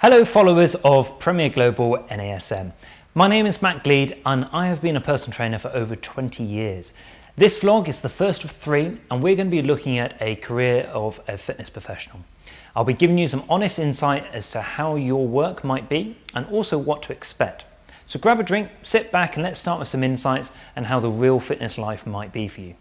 Hello followers of Premier Global NASM. My name is Matt Gleed and I have been a personal trainer for over 20 years. This vlog is the first of 3 and we're going to be looking at a career of a fitness professional. I'll be giving you some honest insight as to how your work might be and also what to expect. So grab a drink, sit back and let's start with some insights and how the real fitness life might be for you.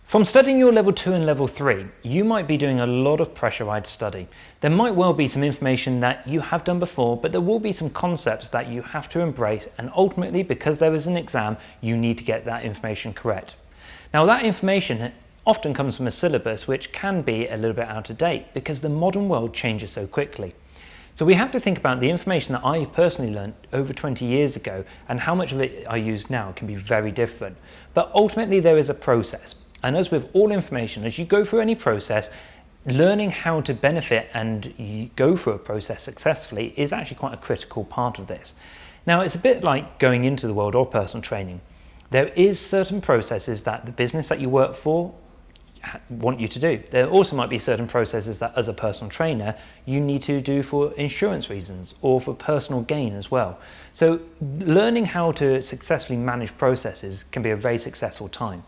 From studying your level 2 and level 3, you might be doing a lot of pressurized study. There might well be some information that you have done before, but there will be some concepts that you have to embrace, and ultimately, because there is an exam, you need to get that information correct. Now that information often comes from a syllabus which can be a little bit out of date because the modern world changes so quickly. So we have to think about the information that I personally learned over 20 years ago and how much of it I use now can be very different. But ultimately there is a process. And as with all information, as you go through any process, learning how to benefit and you go through a process successfully is actually quite a critical part of this. Now, it's a bit like going into the world of personal training. There is certain processes that the business that you work for want you to do. There also might be certain processes that as a personal trainer, you need to do for insurance reasons or for personal gain as well. So learning how to successfully manage processes can be a very successful time.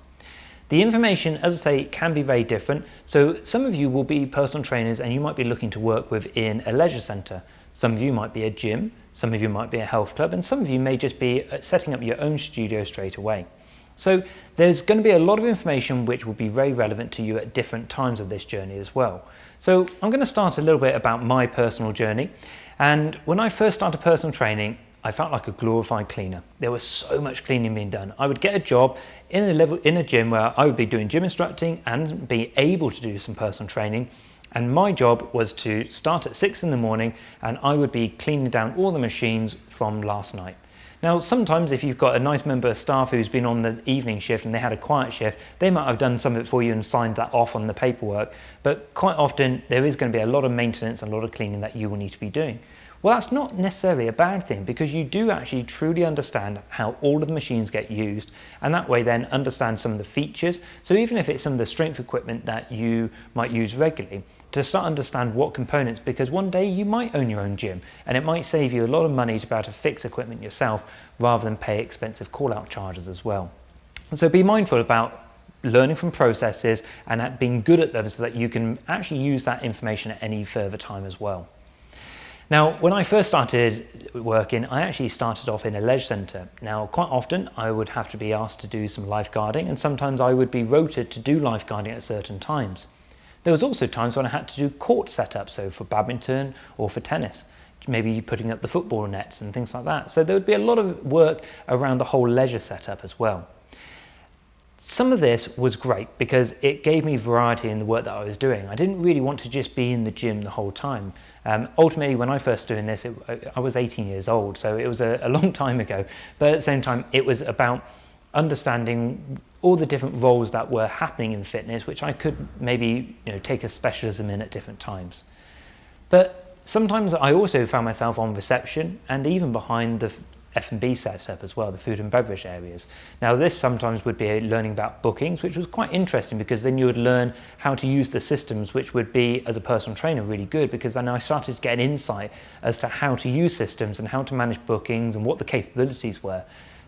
The information, as I say, can be very different. So some of you will be personal trainers and you might be looking to work within a leisure centre. Some of you might be a gym, some of you might be a health club, and some of you may just be setting up your own studio straight away. So there's going to be a lot of information which will be very relevant to you at different times of this journey as well. So I'm going to start a little bit about my personal journey. And when I first started personal training, I felt like a glorified cleaner. There was so much cleaning being done. I would get a job in a gym where I would be doing gym instructing and be able to do some personal training. And my job was to start at 6 in the morning and I would be cleaning down all the machines from last night. Now, sometimes if you've got a nice member of staff who's been on the evening shift and they had a quiet shift, they might have done some of it for you and signed that off on the paperwork. But quite often there is going to be a lot of maintenance and a lot of cleaning that you will need to be doing. Well, that's not necessarily a bad thing because you do actually truly understand how all of the machines get used, and that way then understand some of the features. So even if it's some of the strength equipment that you might use regularly, to start understand what components, because one day you might own your own gym and it might save you a lot of money to be able to fix equipment yourself rather than pay expensive call-out charges as well. So be mindful about learning from processes and being good at them so that you can actually use that information at any further time as well. Now, when I first started working, I actually started off in a leisure centre. Now, quite often I would have to be asked to do some lifeguarding, and sometimes I would be rotated to do lifeguarding at certain times. There was also times when I had to do court setup, so for badminton or for tennis, maybe putting up the football nets and things like that. So there would be a lot of work around the whole leisure setup as well. Some of this was great because it gave me variety in the work that I was doing. I didn't really want to just be in the gym the whole time. Ultimately, when I first doing this, I was 18 years old, so it was a long time ago. But at the same time, it was about understanding all the different roles that were happening in fitness, which I could maybe take a specialism in at different times. But sometimes I also found myself on reception and even behind the F&B setup as well, the food and beverage areas. Now this sometimes would be learning about bookings, which was quite interesting because then you would learn how to use the systems, which would be, as a personal trainer, really good because then I started to get an insight as to how to use systems and how to manage bookings and what the capabilities were.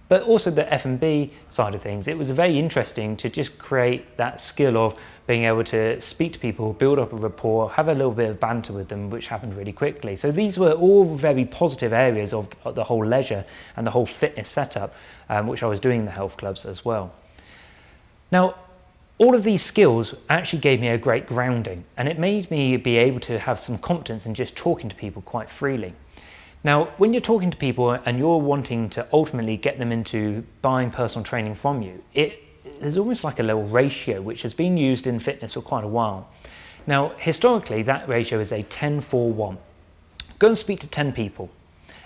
But also the F&B side of things, it was very interesting to just create that skill of being able to speak to people, build up a rapport, have a little bit of banter with them, which happened really quickly. So these were all very positive areas of the whole leisure and the whole fitness setup, which I was doing in the health clubs as well. Now, all of these skills actually gave me a great grounding, and it made me be able to have some confidence in just talking to people quite freely. Now, when you're talking to people and you're wanting to ultimately get them into buying personal training from you, there's almost like a little ratio which has been used in fitness for quite a while. Now, historically, that ratio is a 10-4-1. Go and speak to 10 people.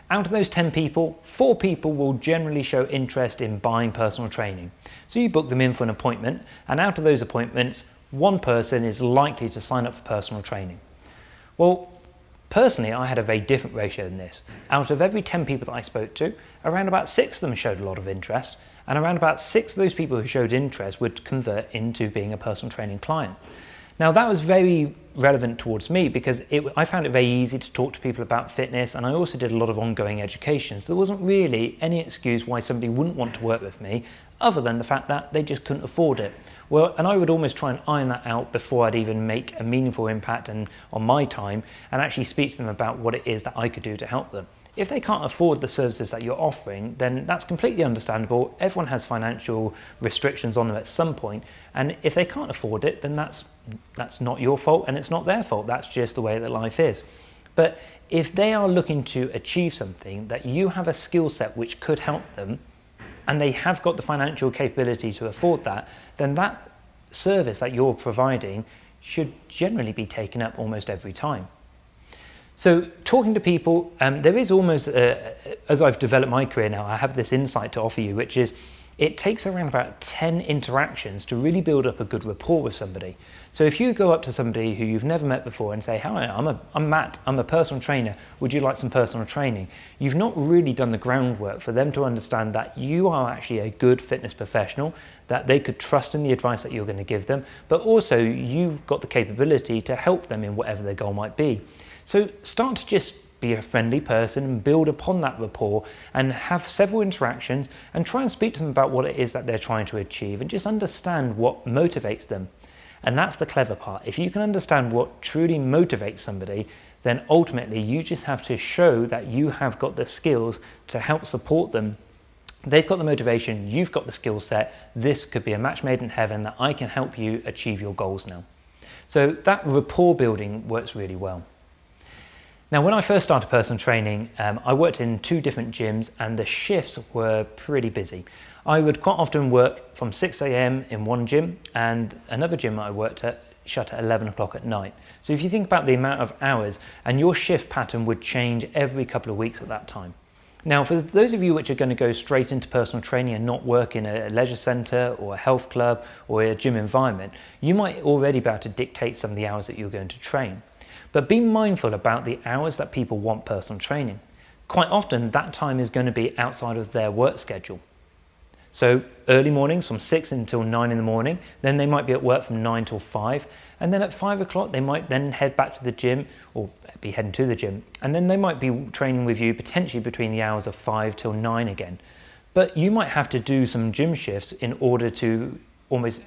Out of those 10 people, 4 people will generally show interest in buying personal training. So you book them in for an appointment, and out of those appointments, 1 person is likely to sign up for personal training. Well, personally, I had a very different ratio than this. Out of every 10 people that I spoke to, around about 6 of them showed a lot of interest, and around about 6 of those people who showed interest would convert into being a personal training client. Now that was very relevant towards me because I found it very easy to talk to people about fitness, and I also did a lot of ongoing education. So there wasn't really any excuse why somebody wouldn't want to work with me other than the fact that they just couldn't afford it. Well, and I would almost try and iron that out before I'd even make a meaningful impact on my time and actually speak to them about what it is that I could do to help them. If they can't afford the services that you're offering, then that's completely understandable. Everyone has financial restrictions on them at some point, and if they can't afford it, then that's not your fault and it's not their fault. That's just the way that life is. But if they are looking to achieve something that you have a skill set which could help them, and they have got the financial capability to afford that, then that service that you're providing should generally be taken up almost every time. So talking to people, there is almost, as I've developed my career now, I have this insight to offer you, which is it takes around about 10 interactions to really build up a good rapport with somebody. So if you go up to somebody who you've never met before and say, "Hi, I'm Matt, I'm a personal trainer, would you like some personal training?" You've not really done the groundwork for them to understand that you are actually a good fitness professional, that they could trust in the advice that you're going to give them, but also you've got the capability to help them in whatever their goal might be. So start to just be a friendly person and build upon that rapport and have several interactions and try and speak to them about what it is that they're trying to achieve and just understand what motivates them. And that's the clever part. If you can understand what truly motivates somebody, then ultimately you just have to show that you have got the skills to help support them. They've got the motivation, you've got the skill set. This could be a match made in heaven that I can help you achieve your goals now. So that rapport building works really well. Now, when I first started personal training, I worked in 2 different gyms and the shifts were pretty busy. I would quite often work from 6 a.m. in one gym, and another gym I worked at shut at 11 o'clock at night. So if you think about the amount of hours, and your shift pattern would change every couple of weeks at that time. Now, for those of you which are going to go straight into personal training and not work in a leisure centre or a health club or a gym environment, you might already be able to dictate some of the hours that you're going to train. But be mindful about the hours that people want personal training. Quite often that time is going to be outside of their work schedule. So early mornings from 6 until 9 in the morning, then they might be at work from 9 till 5, and then at 5 o'clock they might then head back to the gym or be heading to the gym, and then they might be training with you potentially between the hours of 5 till 9 again. But you might have to do some gym shifts in order to almost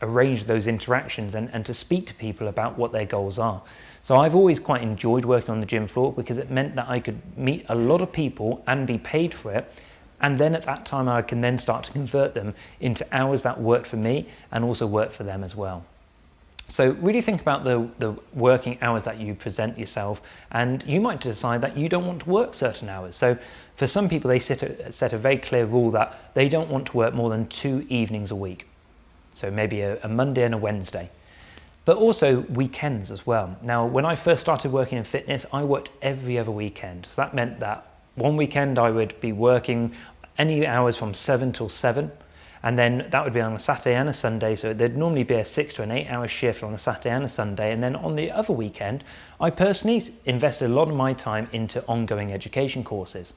arrange those interactions and to speak to people about what their goals are. So I've always quite enjoyed working on the gym floor because it meant that I could meet a lot of people and be paid for it. And then at that time I can then start to convert them into hours that work for me and also work for them as well. So really think about the working hours that you present yourself, and you might decide that you don't want to work certain hours. So for some people they set a very clear rule that they don't want to work more than 2 evenings a week. So maybe a Monday and a Wednesday, but also weekends as well. Now, when I first started working in fitness, I worked every other weekend. So that meant that one weekend I would be working any hours from 7 till 7. And then that would be on a Saturday and a Sunday. So there'd normally be a 6 to an 8 hour shift on a Saturday and a Sunday. And then on the other weekend, I personally invested a lot of my time into ongoing education courses,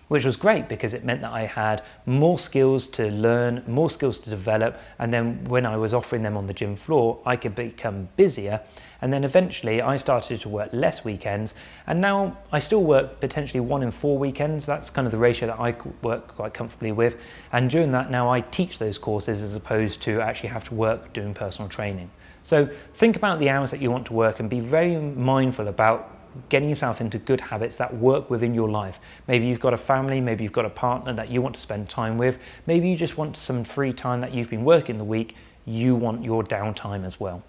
which was great because it meant that I had more skills to learn, more skills to develop, and then when I was offering them on the gym floor, I could become busier, and then eventually I started to work less weekends, and now I still work potentially 1 in 4 weekends. That's kind of the ratio that I work quite comfortably with, and during that now I teach those courses as opposed to actually have to work doing personal training. So think about the hours that you want to work and be very mindful about getting yourself into good habits that work within your life. Maybe you've got a family, maybe you've got a partner that you want to spend time with, maybe you just want some free time that you've been working the week, you want your downtime as well.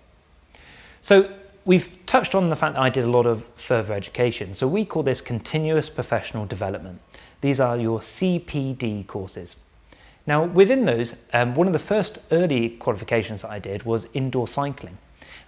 So we've touched on the fact that I did a lot of further education, so we call this continuous professional development. These are your CPD courses. Now within those, one of the first early qualifications that I did was indoor cycling.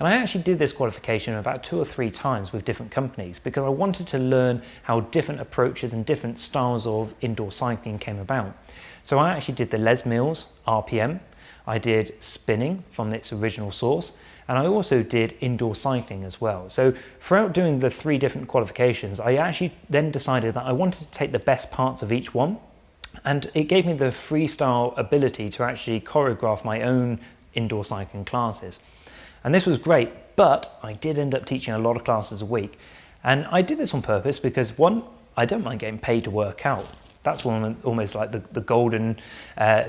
And I actually did this qualification about 2 or 3 times with different companies because I wanted to learn how different approaches and different styles of indoor cycling came about. So I actually did the Les Mills RPM, I did spinning from its original source, and I also did indoor cycling as well. So throughout doing the 3 different qualifications, I actually then decided that I wanted to take the best parts of each one, and it gave me the freestyle ability to actually choreograph my own indoor cycling classes. And this was great, but I did end up teaching a lot of classes a week. And I did this on purpose because, one, I don't mind getting paid to work out. That's almost like the golden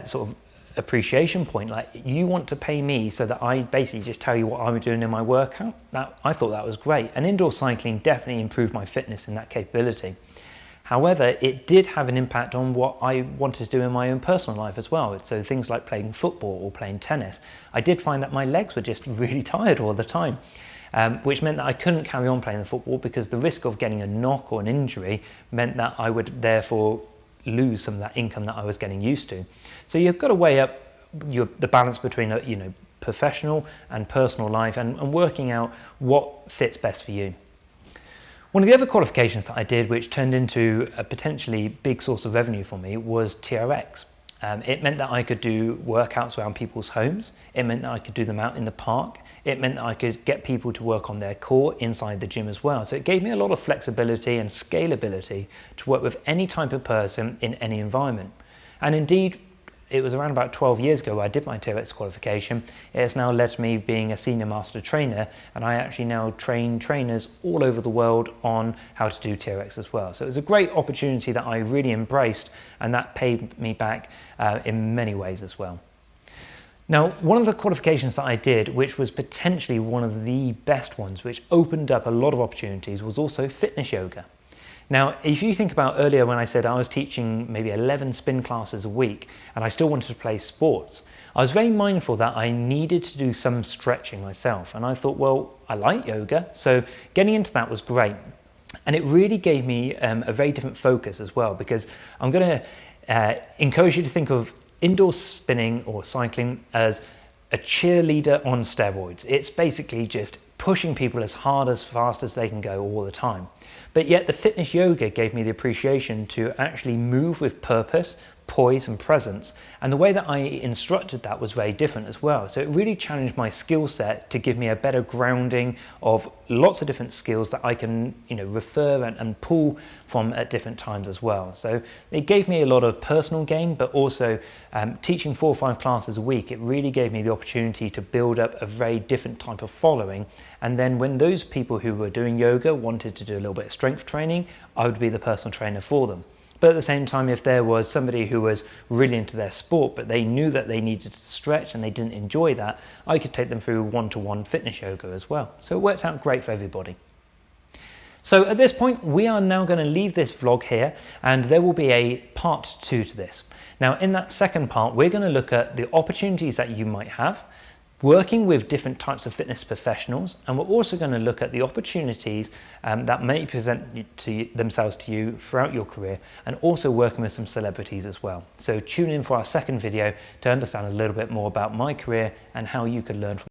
sort of appreciation point. Like, you want to pay me so that I basically just tell you what I'm doing in my workout. I thought that was great. And indoor cycling definitely improved my fitness in that capability. However, it did have an impact on what I wanted to do in my own personal life as well. So things like playing football or playing tennis, I did find that my legs were just really tired all the time, which meant that I couldn't carry on playing the football because the risk of getting a knock or an injury meant that I would therefore lose some of that income that I was getting used to. So you've got to weigh up the balance between professional and personal life and working out what fits best for you. One of the other qualifications that I did, which turned into a potentially big source of revenue for me, was TRX. It meant that I could do workouts around people's homes. It meant that I could do them out in the park. It meant that I could get people to work on their core inside the gym as well. So it gave me a lot of flexibility and scalability to work with any type of person in any environment. And indeed, it was around about 12 years ago I did my TRX qualification. It has now led to me being a senior master trainer, and I actually now train trainers all over the world on how to do TRX as well. So it was a great opportunity that I really embraced, and that paid me back in many ways as well. Now, one of the qualifications that I did, which was potentially one of the best ones, which opened up a lot of opportunities, was also fitness yoga. Now, if you think about earlier when I said I was teaching maybe 11 spin classes a week and I still wanted to play sports, I was very mindful that I needed to do some stretching myself. And I thought, well, I like yoga, so getting into that was great. And it really gave me a very different focus as well, because I'm going to encourage you to think of indoor spinning or cycling as a cheerleader on steroids. It's basically just pushing people as hard, as fast as they can go all the time. But yet the fitness yoga gave me the appreciation to actually move with purpose, poise and presence. And the way that I instructed that was very different as well. So it really challenged my skill set to give me a better grounding of lots of different skills that I can refer and pull from at different times as well. So it gave me a lot of personal gain, but also teaching 4 or 5 classes a week, it really gave me the opportunity to build up a very different type of following. And then when those people who were doing yoga wanted to do a little bit of strength training, I would be the personal trainer for them. But at the same time, if there was somebody who was really into their sport, but they knew that they needed to stretch and they didn't enjoy that, I could take them through one-to-one fitness yoga as well. So it worked out great for everybody. So at this point, we are now going to leave this vlog here, and there will be a part 2 to this. Now, in that second part, we're going to look at the opportunities that you might have, working with different types of fitness professionals, and we're also going to look at the opportunities that may present themselves to you throughout your career, and also working with some celebrities as well. So tune in for our second video to understand a little bit more about my career and how you could learn from